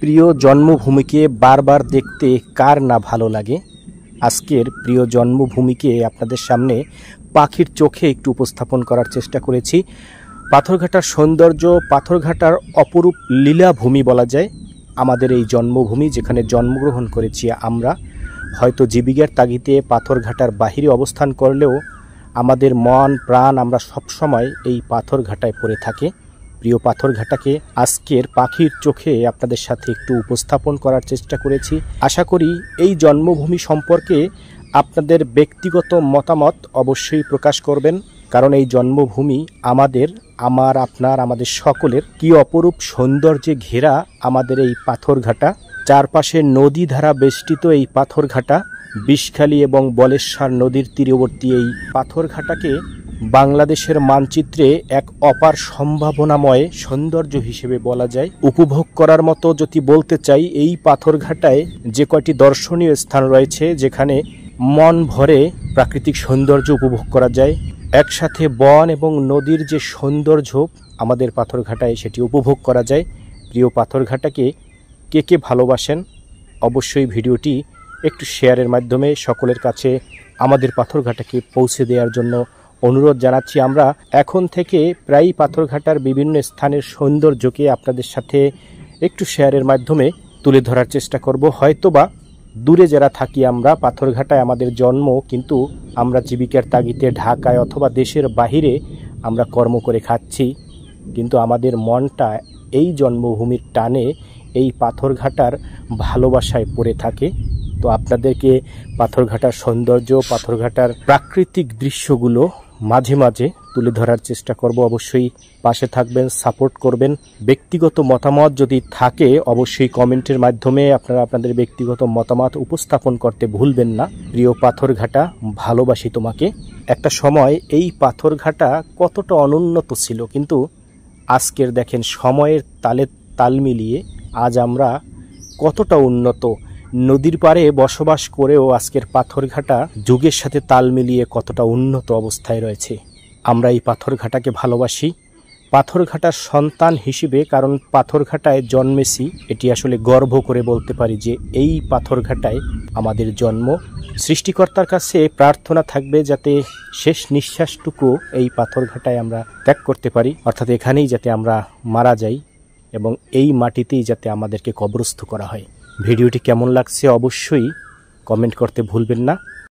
প্রিয় জন্মভূমিকে বারবার দেখতে কার না ভালো লাগে। আজকের প্রিয় জন্মভূমিকে আপনাদের সামনে পাখির চোখে একটু উপস্থাপন করার চেষ্টা করেছি। পাথরঘাটার সৌন্দর্য, পাথরঘাটার অপরূপ লীলাভূমি বলা যায় আমাদের এই জন্মভূমি, যেখানে জন্মগ্রহণ করেছি আমরা। হয়তো জীবিকার তাগিদে পাথরঘাটার বাহিরে অবস্থান করলেও আমাদের মন প্রাণ আমরা সবসময় এই পাথরঘাটায় পড়ে থাকে। প্রিয় পাথরঘাটাকে আজকের পাখির চোখে আপনাদের সাথে একটু উপস্থাপন করার চেষ্টা করেছি। আশা করি এই জন্মভূমি সম্পর্কে আপনাদের ব্যক্তিগত মতামত অবশ্যই প্রকাশ করবেন, কারণ এই জন্মভূমি আমাদের সকলের কি অপরূপ সৌন্দর্যে ঘেরা আমাদের এই পাথরঘাটা। চারপাশে নদী ধারা বেষ্টিত এই পাথরঘাটা, বিষখালী এবং বলেশ্বর নদীর তীরবর্তী এই পাথরঘাটাকে বাংলাদেশের মানচিত্রে এক অপার সম্ভাবনাময় সৌন্দর্য হিসেবে বলা যায়। উপভোগ করার মতো যদি বলতে চাই, এই পাথরঘাটায় যে কয়টি দর্শনীয় স্থান রয়েছে যেখানে মন ভরে প্রাকৃতিক সৌন্দর্য উপভোগ করা যায়, একসাথে বন এবং নদীর যে সৌন্দর্য আমাদের পাথরঘাটায় সেটি উপভোগ করা যায়। প্রিয় পাথরঘাটাকে কে কে ভালোবাসেন অবশ্যই ভিডিওটি একটু শেয়ারের মাধ্যমে সকলের কাছে আমাদের পাথরঘাটাকে পৌঁছে দেওয়ার জন্য অনুরোধ জানাচ্ছি। আমরা এখন থেকে প্রায়ই পাথরঘাটার বিভিন্ন স্থানের সৌন্দর্যকে আপনাদের সাথে একটু শেয়ারের মাধ্যমে তুলে ধরার চেষ্টা করব। হয়তোবা দূরে যারা থাকি আমরা, পাথরঘাটায় আমাদের জন্ম, কিন্তু আমরা জীবিকার তাগিদে ঢাকায় অথবা দেশের বাহিরে আমরা কর্ম করে খাচ্ছি, কিন্তু আমাদের মনটা এই জন্মভূমির টানে এই পাথরঘাটার ভালোবাসায় পড়ে থাকে। তো আপনাদেরকে পাথরঘাটার সৌন্দর্য, পাথরঘাটার প্রাকৃতিক দৃশ্যগুলো মাঝে মাঝে তুলে ধরার চেষ্টা করব। অবশ্যই পাশে থাকবেন, সাপোর্ট করবেন। ব্যক্তিগত মতামত যদি থাকে অবশ্যই কমেন্টের মাধ্যমে আপনারা আপনাদের ব্যক্তিগত মতামত উপস্থাপন করতে ভুলবেন না। প্রিয় পাথরঘাটা, ভালোবাসি তোমাকে। একটা সময় এই পাথরঘাটা কতটা অনুন্নত ছিল, কিন্তু আজকের দেখেন সময়ের তালে তাল মিলিয়ে আজ আমরা কতটা উন্নত। নদীর পাড়ে বসবাস করেও আজকের পাথরঘাটা যুগের সাথে তাল মিলিয়ে কতটা উন্নত অবস্থায় রয়েছে। আমরা এই পাথরঘাটাকে ভালোবাসি পাথরঘাটার সন্তান হিসেবে, কারণ পাথরঘাটায় জন্মেছি। এটি আসলে গর্ব করে বলতে পারি যে এই পাথরঘাটায় আমাদের জন্ম। সৃষ্টিকর্তার কাছে প্রার্থনা থাকবে যাতে শেষ নিঃশ্বাসটুকু এই পাথরঘাটায় আমরা ত্যাগ করতে পারি, অর্থাৎ এখানেই যাতে আমরা মারা যাই এবং এই মাটিতেই যাতে আমাদেরকে কবরস্থ করা হয়। ভিডিওটি কেমন লাগছে অবশ্যই কমেন্ট করতে ভুলবেন না।